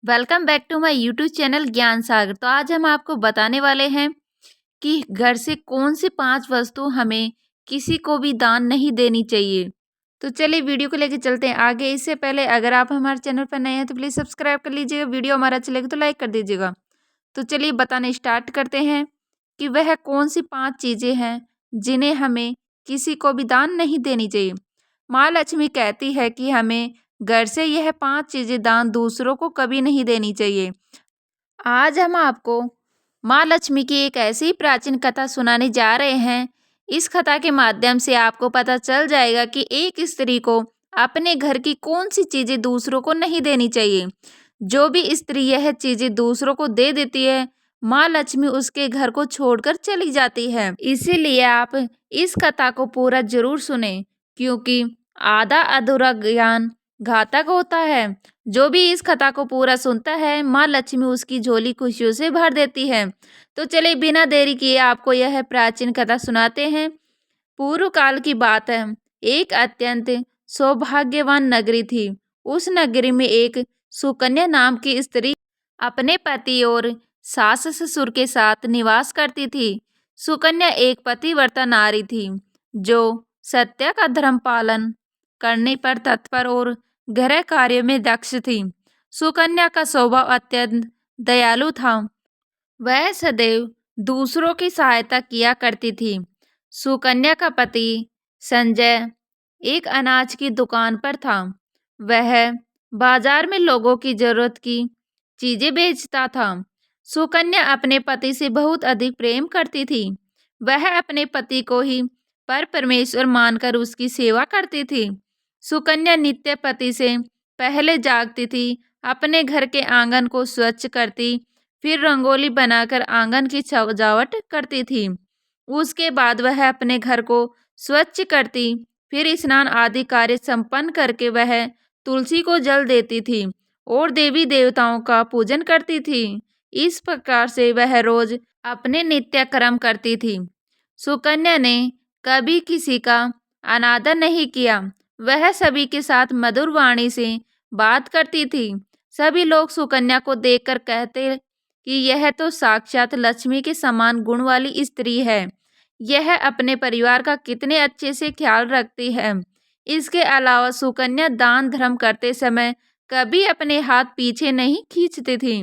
Welcome back to my YouTube channel Gyan Sagar. तो आज हम आपको बताने वाले हैं कि घर से कौन सी 5 वस्तु हमें किसी को भी दान नहीं देनी चाहिए। तो चलिए वीडियो को लेकर चलते हैं आगे। इससे पहले अगर आप हमारे चैनल पर नए हैं तो प्लीज़ सब्सक्राइब कर लीजिएगा। वीडियो हमारा अच्छा लगे तो लाइक कर दीजिएगा। तो चलिए बताने स्टार्ट करते हैं कि वह कौन सी 5 चीज़ें हैं जिन्हें हमें किसी को भी दान नहीं देनी चाहिए। माँ लक्ष्मी कहती है कि हमें घर से यह 5 चीज़ें दान दूसरों को कभी नहीं देनी चाहिए। आज हम आपको माँ लक्ष्मी की एक ऐसी प्राचीन कथा सुनाने जा रहे हैं। इस कथा के माध्यम से आपको पता चल जाएगा कि एक स्त्री को अपने घर की कौन सी चीज़ें दूसरों को नहीं देनी चाहिए। जो भी स्त्री यह चीज़ें दूसरों को दे देती है, माँ लक्ष्मी उसके घर को छोड़कर चली जाती है। इसीलिए आप इस कथा को पूरा जरूर सुने, क्योंकि आधा अधूरा ज्ञान घातक होता है। जो भी इस कथा को पूरा सुनता है, माँ लक्ष्मी उसकी झोली खुशियों से भर देती है। तो चलिए बिना देरी किए आपको यह प्राचीन कथा सुनाते हैं। पूर्व काल की बात है। एक अत्यंत सौभाग्यवान नगरी थी। उस नगरी में एक सुकन्या नाम की स्त्री अपने पति और सास ससुर के साथ निवास करती थी। सुकन्या एक पतिव्रता नारी थी जो सत्य का धर्म पालन करने पर तत्पर और गृह कार्य में दक्ष थी। सुकन्या का स्वभाव अत्यंत दयालु था। वह सदैव दूसरों की सहायता किया करती थी। सुकन्या का पति संजय एक अनाज की दुकान पर था। वह बाजार में लोगों की जरूरत की चीजें बेचता था। सुकन्या अपने पति से बहुत अधिक प्रेम करती थी। वह अपने पति को ही पर परमेश्वर मानकर उसकी सेवा करती थी। सुकन्या नित्य पति से पहले जागती थी, अपने घर के आंगन को स्वच्छ करती, फिर रंगोली बनाकर आंगन की सजावट करती थी। उसके बाद वह अपने घर को स्वच्छ करती, फिर स्नान आदि कार्य संपन्न करके वह तुलसी को जल देती थी और देवी देवताओं का पूजन करती थी। इस प्रकार से वह रोज अपने नित्य कर्म करती थी। सुकन्या ने कभी किसी का अनादर नहीं किया। वह सभी के साथ मधुर वाणी से बात करती थी। सभी लोग सुकन्या को देखकर कहते कि यह तो साक्षात लक्ष्मी के समान गुण वाली स्त्री है। यह अपने परिवार का कितने अच्छे से ख्याल रखती है। इसके अलावा सुकन्या दान धर्म करते समय कभी अपने हाथ पीछे नहीं खींचती थी।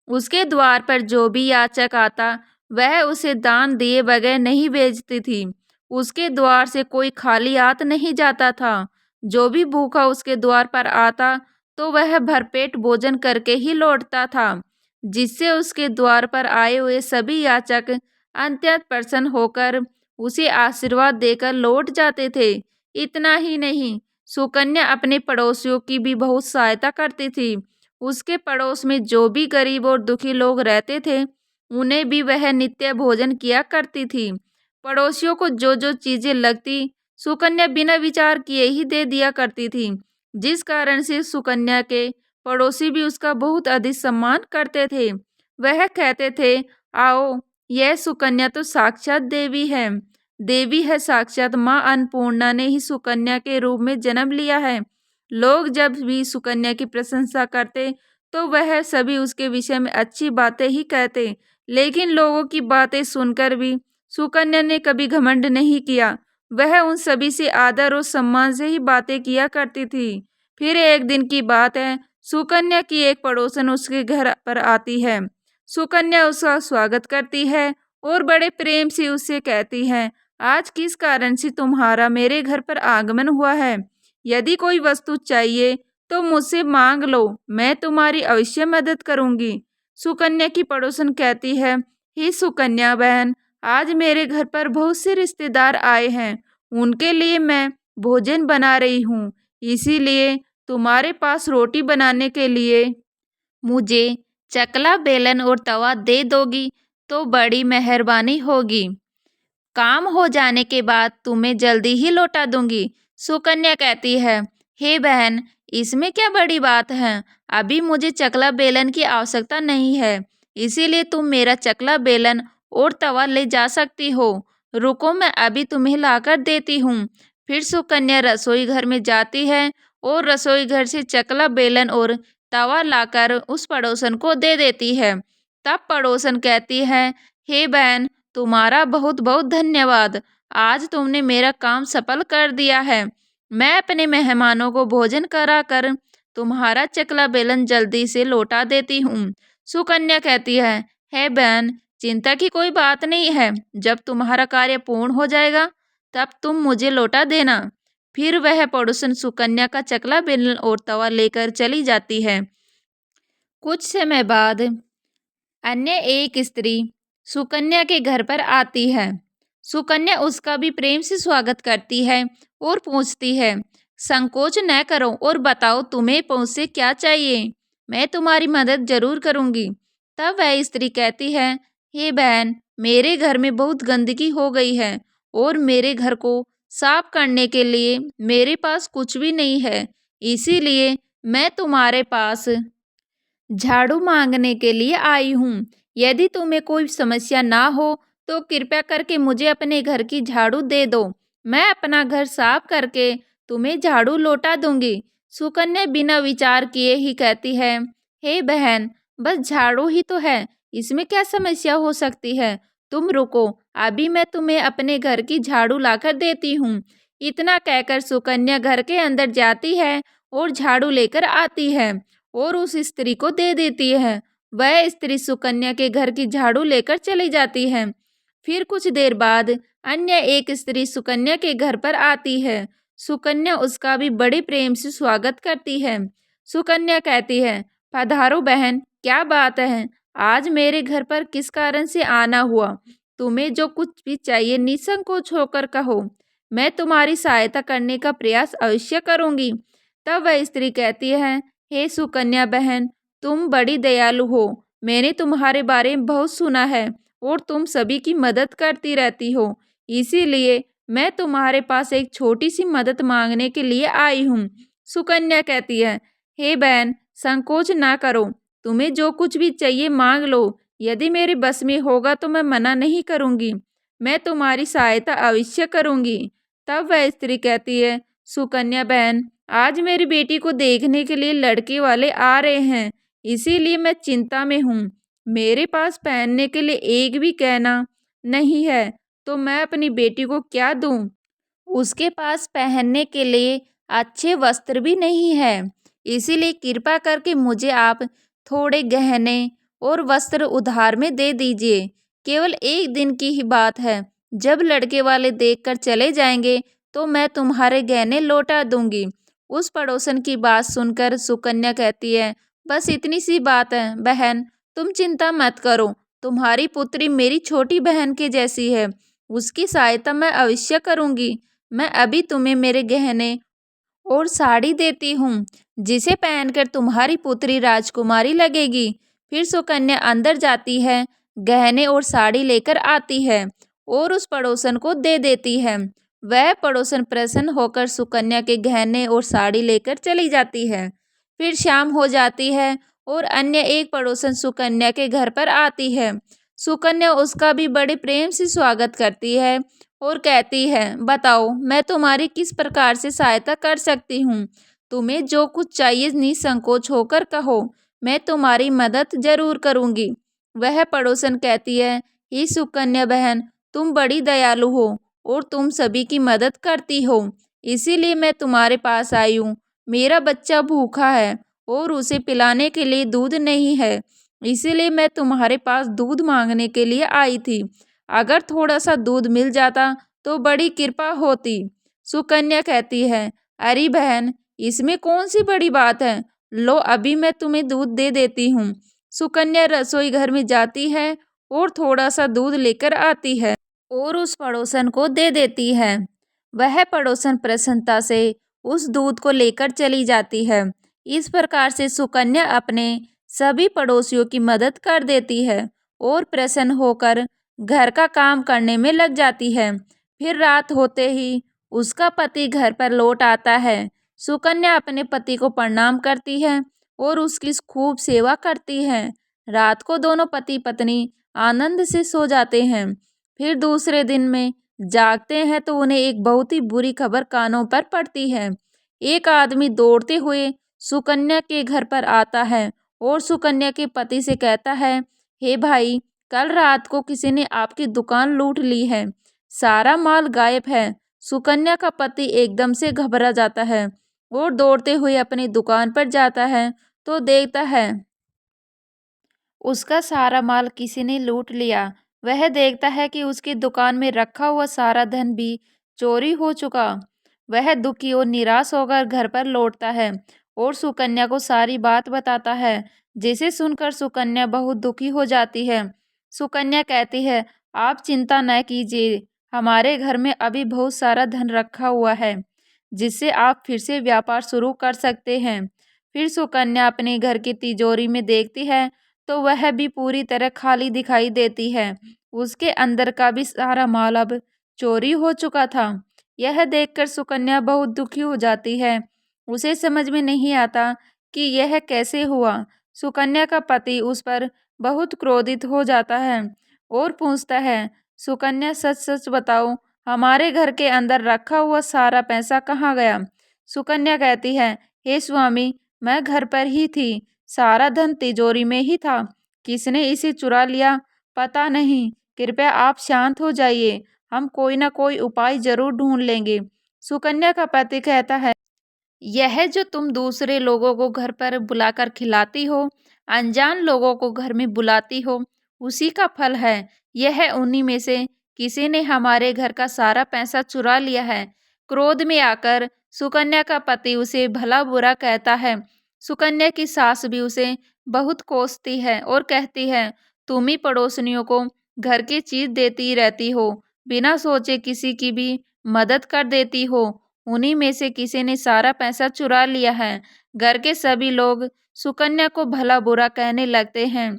उसके द्वार पर जो भी याचक आता, वह उसे दान दिए बगैर नहीं भेजती थी। उसके द्वार से कोई खाली हाथ नहीं जाता था। जो भी भूखा उसके द्वार पर आता तो वह भरपेट भोजन करके ही लौटता था, जिससे उसके द्वार पर आए हुए सभी याचक अत्यंत प्रसन्न होकर उसे आशीर्वाद देकर लौट जाते थे। इतना ही नहीं, सुकन्या अपने पड़ोसियों की भी बहुत सहायता करती थी। उसके पड़ोस में जो भी गरीब और दुखी लोग रहते थे, उन्हें भी वह नित्य भोजन किया करती थी। पड़ोसियों को जो जो चीजें लगती, सुकन्या बिना विचार किए ही दे दिया करती थी, जिस कारण से सुकन्या के पड़ोसी भी उसका बहुत अधिक सम्मान करते थे। वह कहते थे, आओ, यह सुकन्या तो साक्षात देवी है। देवी है साक्षात माँ अन्नपूर्णा ने ही सुकन्या के रूप में जन्म लिया है। लोग जब भी सुकन्या की प्रशंसा करते तो वह सभी उसके विषय में अच्छी बातें ही कहते, लेकिन लोगों की बातें सुनकर भी सुकन्या ने कभी घमंड नहीं किया। वह उन सभी से आदर और सम्मान से ही बातें किया करती थी। फिर एक दिन की बात है, सुकन्या की एक पड़ोसन उसके घर पर आती है। सुकन्या उसका स्वागत करती है और बड़े प्रेम से उससे कहती है, आज किस कारण से तुम्हारा मेरे घर पर आगमन हुआ है? यदि कोई वस्तु चाहिए तो मुझसे मांग लो, मैं तुम्हारी अवश्य मदद करूंगी। सुकन्या की पड़ोसन कहती है, हे सुकन्या बहन, आज मेरे घर पर बहुत से रिश्तेदार आए हैं। उनके लिए मैं भोजन बना रही हूँ, इसीलिए तुम्हारे पास रोटी बनाने के लिए मुझे चकला बेलन और तवा दे दोगी तो बड़ी मेहरबानी होगी। काम हो जाने के बाद तुम्हें जल्दी ही लौटा दूंगी। सुकन्या कहती है, हे बहन, इसमें क्या बड़ी बात है? अभी मुझे चकला बेलन की आवश्यकता नहीं है, इसीलिए तुम मेरा चकला बेलन और तवा ले जा सकती हो। रुको, मैं अभी तुम्हें लाकर देती हूँ। फिर सुकन्या रसोई घर में जाती है और रसोई घर से चकला बेलन और तवा लाकर उस पड़ोसन को दे देती है। तब पड़ोसन कहती है, हे बहन, तुम्हारा बहुत बहुत धन्यवाद। आज तुमने मेरा काम सफल कर दिया है। मैं अपने मेहमानों को भोजन कराकर तुम्हारा चकला बेलन जल्दी से लौटा देती हूँ। सुकन्या कहती है, हे बहन, चिंता की कोई बात नहीं है। जब तुम्हारा कार्य पूर्ण हो जाएगा तब तुम मुझे लौटा देना। फिर वह पड़ोसन सुकन्या का चकला बेलन और तवा लेकर चली जाती है। कुछ समय बाद अन्य एक स्त्री सुकन्या के घर पर आती है। सुकन्या उसका भी प्रेम से स्वागत करती है और पूछती है, संकोच न करो और बताओ तुम्हें मुझसे क्या चाहिए, मैं तुम्हारी मदद जरूर करूंगी। तब वह स्त्री कहती है, हे बहन, मेरे घर में बहुत गंदगी हो गई है और मेरे घर को साफ करने के लिए मेरे पास कुछ भी नहीं है। इसीलिए मैं तुम्हारे पास झाड़ू मांगने के लिए आई हूँ। यदि तुम्हें कोई समस्या ना हो तो कृपया करके मुझे अपने घर की झाड़ू दे दो। मैं अपना घर साफ करके तुम्हें झाड़ू लौटा दूंगी। सुकन्या बिना विचार किए ही कहती है, हे बहन, बस झाड़ू ही तो है, इसमें क्या समस्या हो सकती है। तुम रुको, अभी मैं तुम्हें अपने घर की झाड़ू लाकर देती हूँ। इतना कहकर सुकन्या घर के अंदर जाती है और झाड़ू लेकर आती है और उस स्त्री को दे देती है। वह स्त्री सुकन्या के घर की झाड़ू लेकर चली जाती है। फिर कुछ देर बाद अन्य एक स्त्री सुकन्या के घर पर आती है। सुकन्या उसका भी बड़े प्रेम से स्वागत करती है। सुकन्या कहती है, पधारो बहन, क्या बात है, आज मेरे घर पर किस कारण से आना हुआ। तुम्हें जो कुछ भी चाहिए निसंकोच होकर कहो, मैं तुम्हारी सहायता करने का प्रयास अवश्य करूंगी। तब वह स्त्री कहती है, हे सुकन्या बहन, तुम बड़ी दयालु हो। मैंने तुम्हारे बारे में बहुत सुना है और तुम सभी की मदद करती रहती हो। इसीलिए मैं तुम्हारे पास एक छोटी सी मदद मांगने के लिए आई हूँ। सुकन्या कहती है, हे बहन, संकोच ना करो, तुम्हें जो कुछ भी चाहिए मांग लो। यदि मेरे बस में होगा तो मैं मना नहीं करूँगी। मैं तुम्हारी सहायता अवश्य करूँगी। तब वह स्त्री कहती है, सुकन्या बहन, आज मेरी बेटी को देखने के लिए लड़के वाले आ रहे हैं, इसीलिए मैं चिंता में हूँ। मेरे पास पहनने के लिए एक भी गहना नहीं है, तो मैं अपनी बेटी को क्या दूँ। उसके पास पहनने के लिए अच्छे वस्त्र भी नहीं है। इसीलिए कृपा करके मुझे आप थोड़े गहने और वस्त्र उधार में दे दीजिए। केवल एक दिन की ही बात है, जब लड़के वाले देखकर चले जाएंगे तो मैं तुम्हारे गहने लौटा दूंगी। उस पड़ोसन की बात सुनकर सुकन्या कहती है, बस इतनी सी बात है बहन, तुम चिंता मत करो। तुम्हारी पुत्री मेरी छोटी बहन के जैसी है, उसकी सहायता मैं अवश्य करूंगी। मैं अभी तुम्हें मेरे गहने और साड़ी देती हूँ, जिसे पहनकर तुम्हारी पुत्री राजकुमारी लगेगी। फिर सुकन्या अंदर जाती है, गहने और साड़ी लेकर आती है और उस पड़ोसन को दे देती है। वह पड़ोसन प्रसन्न होकर सुकन्या के गहने और साड़ी लेकर चली जाती है। फिर शाम हो जाती है और अन्य एक पड़ोसन सुकन्या के घर पर आती है। सुकन्या उसका भी बड़े प्रेम से स्वागत करती है और कहती है, बताओ मैं तुम्हारी किस प्रकार से सहायता कर सकती हूँ। तुम्हें जो कुछ चाहिए निसंकोच होकर कहो, मैं तुम्हारी मदद जरूर करूँगी। वह पड़ोसन कहती है, हे सुकन्या बहन, तुम बड़ी दयालु हो और तुम सभी की मदद करती हो, इसीलिए मैं तुम्हारे पास आई हूँ। मेरा बच्चा भूखा है और उसे पिलाने के लिए दूध नहीं है, इसीलिए मैं तुम्हारे पास दूध मांगने के लिए आई थी। अगर थोड़ा सा दूध मिल जाता तो बड़ी कृपा होती। सुकन्या कहती है, अरे बहन, इसमें कौन सी बड़ी बात है, लो अभी मैं तुम्हें दूध दे देती हूँ। सुकन्या रसोई घर में जाती है और थोड़ा सा दूध लेकर आती है और उस पड़ोसन को दे देती है। वह पड़ोसन प्रसन्नता से उस दूध को लेकर चली जाती है। इस प्रकार से सुकन्या अपने सभी पड़ोसियों की मदद कर देती है और प्रसन्न होकर घर का काम करने में लग जाती है। फिर रात होते ही उसका पति घर पर लौट आता है। सुकन्या अपने पति को प्रणाम करती है और उसकी खूब सेवा करती है। रात को दोनों पति पत्नी आनंद से सो जाते हैं। फिर दूसरे दिन में जागते हैं तो उन्हें एक बहुत ही बुरी खबर कानों पर पड़ती है। एक आदमी दौड़ते हुए सुकन्या के घर पर आता है और सुकन्या के पति से कहता है, हे भाई, कल रात को किसी ने आपकी दुकान लूट ली है, सारा माल गायब है। सुकन्या का पति एकदम से घबरा जाता है और दौड़ते हुए अपनी दुकान पर जाता है तो देखता है उसका सारा माल किसी ने लूट लिया। वह देखता है कि उसकी दुकान में रखा हुआ सारा धन भी चोरी हो चुका। वह दुखी और निराश होकर घर पर लौटता है और सुकन्या को सारी बात बताता है, जिसे सुनकर सुकन्या बहुत दुखी हो जाती है। सुकन्या कहती है, आप चिंता न कीजिए, हमारे घर में अभी बहुत सारा धन रखा हुआ है, जिससे आप फिर से व्यापार शुरू कर सकते हैं। फिर सुकन्या अपने घर की तिजोरी में देखती है तो वह भी पूरी तरह खाली दिखाई देती है। उसके अंदर का भी सारा माल अब चोरी हो चुका था। यह देखकर सुकन्या बहुत दुखी हो जाती है। उसे समझ में नहीं आता कि यह कैसे हुआ। सुकन्या का पति उस पर बहुत क्रोधित हो जाता है और पूछता है, सुकन्या, सच सच बताओ, हमारे घर के अंदर रखा हुआ सारा पैसा कहाँ गया? सुकन्या कहती है, हे स्वामी, मैं घर पर ही थी, सारा धन तिजोरी में ही था, किसने इसे चुरा लिया पता नहीं, कृपया आप शांत हो जाइए, हम कोई ना कोई उपाय जरूर ढूंढ लेंगे। सुकन्या का पति कहता है, यह जो तुम दूसरे लोगों को घर पर बुलाकर खिलाती हो, अनजान लोगों को घर में बुलाती हो, उसी का फल है। यह उन्हीं में से किसी ने हमारे घर का सारा पैसा चुरा लिया है। क्रोध में आकर सुकन्या का पति उसे भला बुरा कहता है। सुकन्या की सास भी उसे बहुत कोसती है और कहती है, तुम ही पड़ोसनियों को घर की चीज देती रहती हो, बिना सोचे किसी की भी मदद कर देती हो, उन्हीं में से किसी ने सारा पैसा चुरा लिया है। घर के सभी लोग सुकन्या को भला बुरा कहने लगते हैं।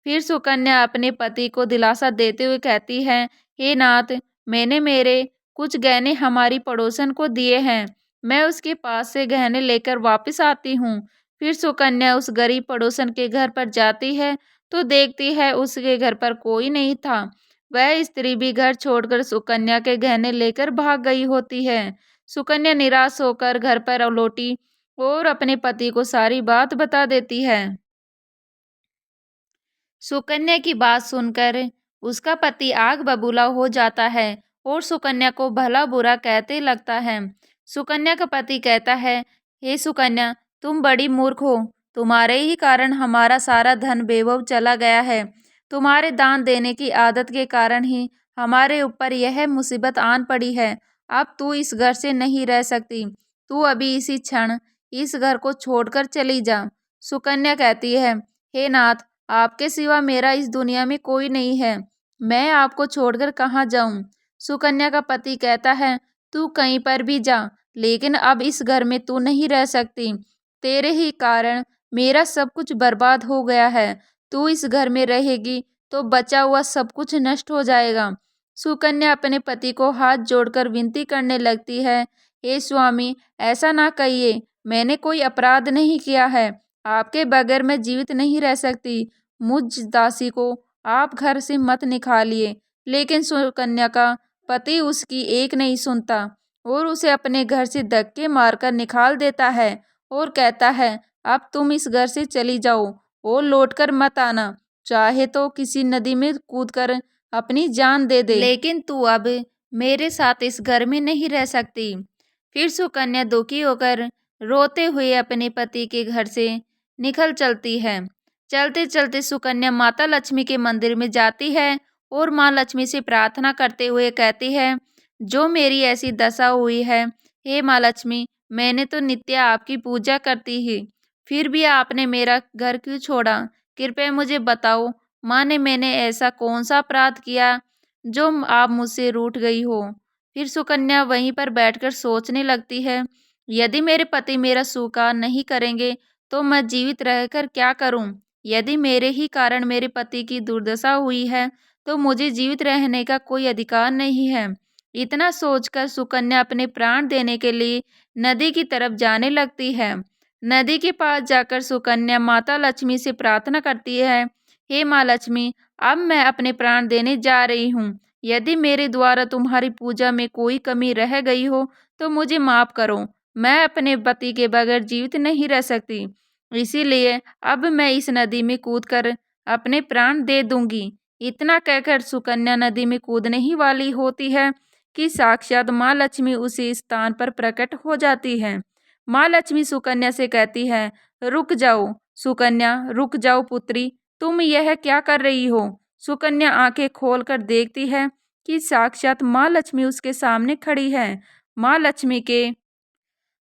फिर सुकन्या अपने पति को दिलासा देते हुए कहती है, हे नाथ, मैंने मेरे कुछ गहने हमारी पड़ोसन को दिए हैं, मैं उसके पास से गहने लेकर वापस आती हूँ। फिर सुकन्या उस गरीब पड़ोसन के घर पर जाती है तो देखती है उसके घर पर कोई नहीं था। वह स्त्री भी घर छोड़कर सुकन्या के गहने लेकर भाग गई होती है। सुकन्या निराश होकर घर पर लौटी और अपने पति को सारी बात बता देती है। सुकन्या की बात सुनकर उसका पति आग बबूला हो जाता है और सुकन्या को भला बुरा कहते लगता है। सुकन्या का पति कहता है, हे सुकन्या, तुम बड़ी मूर्ख हो, तुम्हारे ही कारण हमारा सारा धन बेवजह चला गया है। तुम्हारे दान देने की आदत के कारण ही हमारे ऊपर यह मुसीबत आन पड़ी है। अब तू इस घर से नहीं रह सकती, तू अभी इसी क्षण इस घर को छोड़कर चली जा। सुकन्या कहती है, हे नाथ, आपके सिवा मेरा इस दुनिया में कोई नहीं है, मैं आपको छोड़कर कहाँ जाऊं? सुकन्या का पति कहता है, तू कहीं पर भी जा, लेकिन अब इस घर में तू नहीं रह सकती, तेरे ही कारण मेरा सब कुछ बर्बाद हो गया है, तू इस घर में रहेगी तो बचा हुआ सब कुछ नष्ट हो जाएगा। सुकन्या अपने पति को हाथ जोड़कर विनती करने लगती है, हे स्वामी, ऐसा ना कहिए, मैंने कोई अपराध नहीं किया है, आपके बगैर मैं जीवित नहीं रह सकती, मुझ दासी को आप घर से मत निकालिए। लेकिन सुकन्या का पति उसकी एक नहीं सुनता और उसे अपने घर से धक्के मारकर निकाल देता है और कहता है, अब तुम इस घर से चली जाओ और लौटकर मत आना, चाहे तो किसी नदी में कूदकर अपनी जान दे दे, लेकिन तू अब मेरे साथ इस घर में नहीं रह सकती। फिर सुकन्या दुखी होकर रोते हुए अपने पति के घर से निकल चलती है। चलते चलते सुकन्या माता लक्ष्मी के मंदिर में जाती है और माँ लक्ष्मी से प्रार्थना करते हुए कहती है, जो मेरी ऐसी दशा हुई है, हे माँ लक्ष्मी, मैंने तो नित्य आपकी पूजा करती ही, फिर भी आपने मेरा घर क्यों छोड़ा? कृपया मुझे बताओ, माँ ने मैंने ऐसा कौन सा अपराध किया जो आप मुझसे रूठ गई हो? फिर सुकन्या वहीं पर बैठकर सोचने लगती है, यदि मेरे पति मेरा स्वीकार नहीं करेंगे तो मैं जीवित रहकर क्या करूं? यदि मेरे ही कारण मेरे पति की दुर्दशा हुई है तो मुझे जीवित रहने का कोई अधिकार नहीं है। इतना सोचकर सुकन्या अपने प्राण देने के लिए नदी की तरफ जाने लगती है। नदी के पास जाकर सुकन्या माता लक्ष्मी से प्रार्थना करती है, हे माँ लक्ष्मी, अब मैं अपने प्राण देने जा रही हूँ, यदि मेरे द्वारा तुम्हारी पूजा में कोई कमी रह गई हो तो मुझे माफ करो, मैं अपने पति के बगैर जीवित नहीं रह सकती। इसीलिए अब मैं इस नदी में कूदकर अपने प्राण दे दूंगी। इतना कहकर सुकन्या नदी में कूदने ही वाली होती है कि साक्षात माँ लक्ष्मी उसी स्थान पर प्रकट हो जाती है। माँ लक्ष्मी सुकन्या से कहती है, रुक जाओ सुकन्या, रुक जाओ पुत्री, तुम यह क्या कर रही हो? सुकन्या आंखें खोलकर देखती है कि साक्षात माँ लक्ष्मी उसके सामने खड़ी है। माँ लक्ष्मी के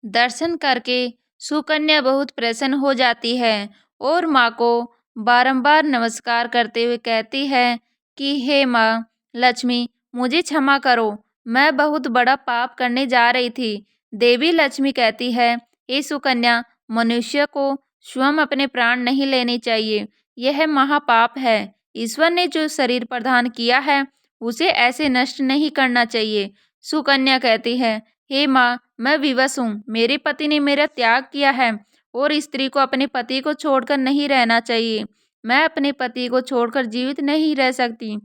दर्शन करके सुकन्या बहुत प्रसन्न हो जाती है और माँ को बारंबार नमस्कार करते हुए कहती है कि हे माँ लक्ष्मी, मुझे क्षमा करो, मैं बहुत बड़ा पाप करने जा रही थी। देवी लक्ष्मी कहती है, हे सुकन्या, मनुष्य को स्वयं अपने प्राण नहीं लेने चाहिए, यह महापाप है। ईश्वर ने जो शरीर प्रदान किया है उसे ऐसे नष्ट नहीं करना चाहिए। सुकन्या कहती है, हे माँ, मैं विवश हूँ, मेरे पति ने मेरा त्याग किया है और स्त्री को अपने पति को छोड़कर नहीं रहना चाहिए। मैं अपने पति को छोड़कर जीवित नहीं रह सकती,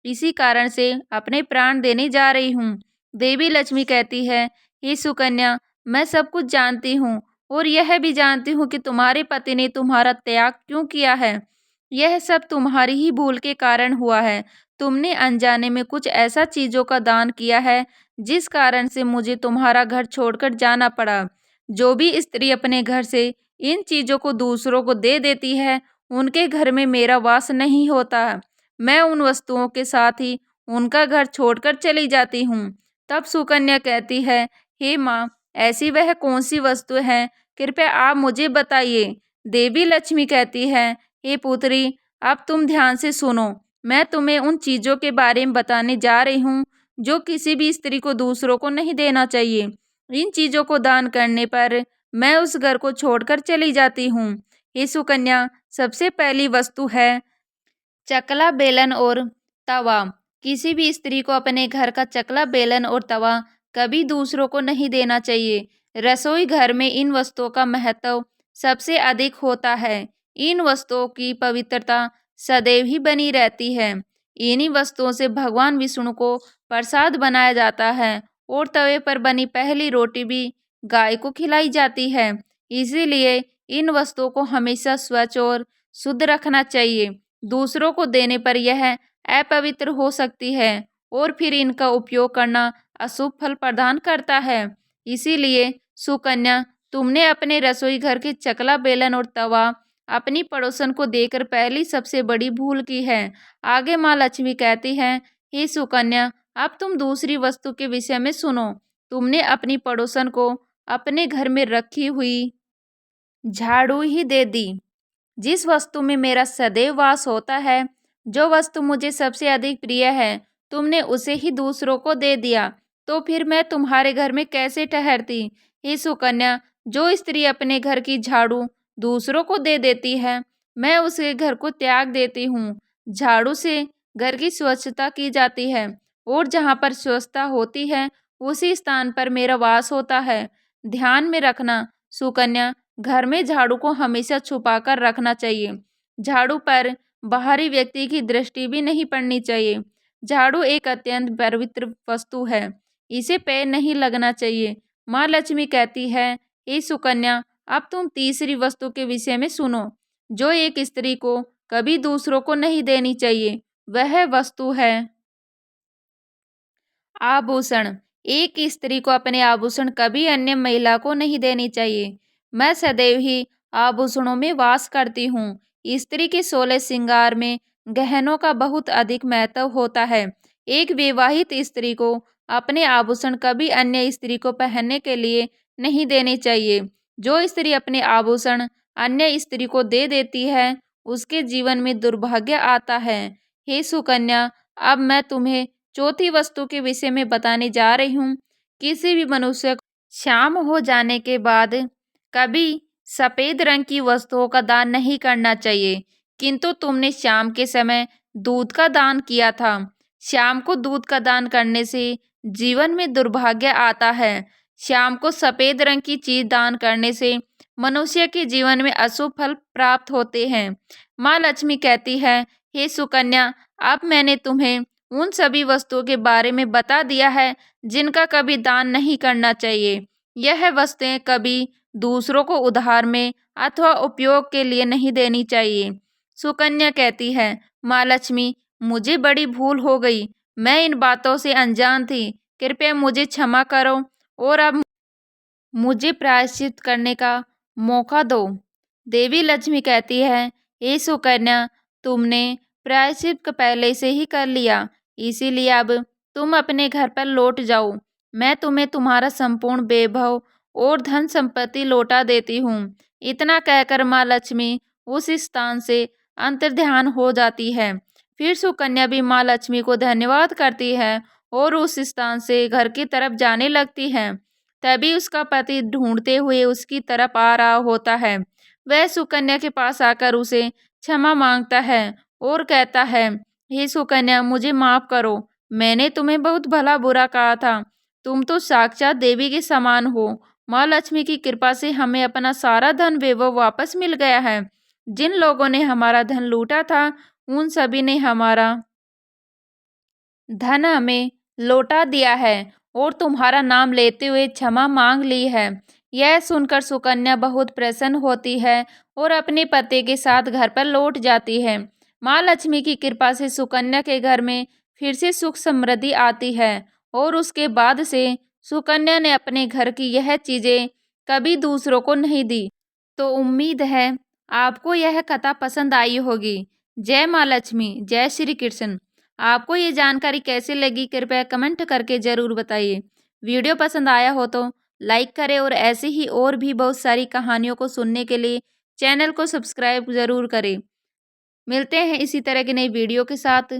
इसी कारण से अपने प्राण देने जा रही हूँ। देवी लक्ष्मी कहती है, हे सुकन्या, मैं सब कुछ जानती हूँ और यह भी जानती हूँ कि तुम्हारे पति ने तुम्हारा त्याग क्यों किया है। यह सब तुम्हारी ही भूल के कारण हुआ है। तुमने अनजाने में कुछ ऐसा चीजों का दान किया है जिस कारण से मुझे तुम्हारा घर छोड़कर जाना पड़ा। जो भी स्त्री अपने घर से इन चीजों को दूसरों को दे देती है, उनके घर में मेरा वास नहीं होता। मैं उन वस्तुओं के साथ ही उनका घर छोड़कर चली जाती हूँ। तब सुकन्या कहती है, हे माँ, ऐसी वह कौन सी वस्तु है, कृपया आप मुझे बताइए। देवी लक्ष्मी कहती है, हे पुत्री, अब तुम ध्यान से सुनो। मैं तुम्हें उन चीजों के बारे में बताने जा रही हूँ जो किसी भी स्त्री को दूसरों को नहीं देना चाहिए। इन चीजों को दान करने पर मैं उस घर को छोड़कर चली जाती हूँ। हे सुकन्या, सबसे पहली वस्तु है चकला बेलन और तवा। किसी भी स्त्री को अपने घर का चकला बेलन और तवा कभी दूसरों को नहीं देना चाहिए। रसोई घर में इन वस्तुओं का महत्व सबसे अधिक होता है। इन वस्तुओं की पवित्रता सदैव ही बनी रहती है। इन्हीं वस्तुओं से भगवान विष्णु को प्रसाद बनाया जाता है और तवे पर बनी पहली रोटी भी गाय को खिलाई जाती है। इसीलिए इन वस्तुओं को हमेशा स्वच्छ और शुद्ध रखना चाहिए। दूसरों को देने पर यह अपवित्र हो सकती है और फिर इनका उपयोग करना अशुभ फल प्रदान करता है। इसीलिए सुकन्या, तुमने अपने रसोई घर के चकला बेलन और तवा अपनी पड़ोसन को देकर पहली सबसे बड़ी भूल की है। आगे माँ लक्ष्मी कहती हैं, हे सुकन्या, अब तुम दूसरी वस्तु के विषय में सुनो। तुमने अपनी पड़ोसन को अपने घर में रखी हुई झाड़ू ही दे दी, जिस वस्तु में मेरा सदैव वास होता है, जो वस्तु मुझे सबसे अधिक प्रिय है, तुमने उसे ही दूसरों को दे दिया, तो फिर मैं तुम्हारे घर में कैसे ठहरती? हे सुकन्या, जो स्त्री अपने घर की झाड़ू दूसरों को दे देती है, मैं उसके घर को त्याग देती हूँ। झाड़ू से घर की स्वच्छता की जाती है और जहाँ पर स्वच्छता होती है, उसी स्थान पर मेरा वास होता है। ध्यान में रखना सुकन्या, घर में झाड़ू को हमेशा छुपाकर रखना चाहिए। झाड़ू पर बाहरी व्यक्ति की दृष्टि भी नहीं पड़नी चाहिए। झाड़ू एक अत्यंत पवित्र वस्तु है, इसे पैर नहीं लगना चाहिए। माँ लक्ष्मी कहती है, हे सुकन्या, अब तुम तीसरी वस्तु के विषय में सुनो, जो एक स्त्री को कभी दूसरों को नहीं देनी चाहिए। वह वस्तु है आभूषण। एक स्त्री को अपने आभूषण कभी अन्य महिला को नहीं देनी चाहिए। मैं सदैव ही आभूषणों में वास करती हूँ। स्त्री के 16 श्रृंगार में गहनों का बहुत अधिक महत्व होता है। एक विवाहित स्त्री को अपने आभूषण कभी अन्य स्त्री को पहनने के लिए नहीं देने चाहिए। जो स्त्री अपने आभूषण अन्य स्त्री को दे देती है, उसके जीवन में दुर्भाग्य आता है। हे सुकन्या, अब मैं तुम्हें चौथी वस्तु के विषय में बताने जा रही हूँ। किसी भी मनुष्य को शाम हो जाने के बाद कभी सफेद रंग की वस्तुओं का दान नहीं करना चाहिए, किंतु तुमने शाम के समय दूध का दान किया था। शाम को दूध का दान करने से जीवन में दुर्भाग्य आता है। शाम को सफेद रंग की चीज दान करने से मनुष्य के जीवन में अशुभ फल प्राप्त होते हैं। माँ लक्ष्मी कहती है, हे सुकन्या, अब मैंने तुम्हें उन सभी वस्तुओं के बारे में बता दिया है जिनका कभी दान नहीं करना चाहिए। यह वस्तुएं कभी दूसरों को उधार में अथवा उपयोग के लिए नहीं देनी चाहिए। सुकन्या कहती है, माँ लक्ष्मी, मुझे बड़ी भूल हो गई। मैं इन बातों से अनजान थी। कृपया मुझे क्षमा करो और अब मुझे प्रायश्चित करने का मौका दो। देवी लक्ष्मी कहती है, हे सुकन्या, तुमने प्रायश्चित पहले से ही कर लिया, इसीलिए अब तुम अपने घर पर लौट जाओ। मैं तुम्हें तुम्हारा संपूर्ण वैभव और धन संपत्ति लौटा देती हूँ। इतना कहकर माँ लक्ष्मी उस स्थान से अंतर्ध्यान हो जाती है। फिर सुकन्या भी माँ लक्ष्मी को धन्यवाद करती है और उस स्थान से घर की तरफ जाने लगती है। तभी उसका पति ढूंढते हुए उसकी तरफ आ रहा होता है। वह सुकन्या के पास आकर उसे क्षमा मांगता है और कहता है, हे सुकन्या, मुझे माफ करो। मैंने तुम्हें बहुत भला बुरा कहा था। तुम तो साक्षात देवी के समान हो। माँ लक्ष्मी की कृपा से हमें अपना सारा धन वैभव वापस मिल गया है। जिन लोगों ने हमारा धन लूटा था, उन सभी ने हमारा धन हमें लौटा दिया है और तुम्हारा नाम लेते हुए क्षमा मांग ली है। यह सुनकर सुकन्या बहुत प्रसन्न होती है और अपने पति के साथ घर पर लौट जाती है। माँ लक्ष्मी की कृपा से सुकन्या के घर में फिर से सुख समृद्धि आती है और उसके बाद से सुकन्या ने अपने घर की यह चीजें कभी दूसरों को नहीं दी। तो उम्मीद है आपको यह कथा पसंद आई होगी। जय माँ लक्ष्मी, जय श्री कृष्ण। आपको ये जानकारी कैसी लगी, कृपया कमेंट करके ज़रूर बताइए। वीडियो पसंद आया हो तो लाइक करें और ऐसे ही और भी बहुत सारी कहानियों को सुनने के लिए चैनल को सब्सक्राइब ज़रूर करें। मिलते हैं इसी तरह की नई वीडियो के साथ।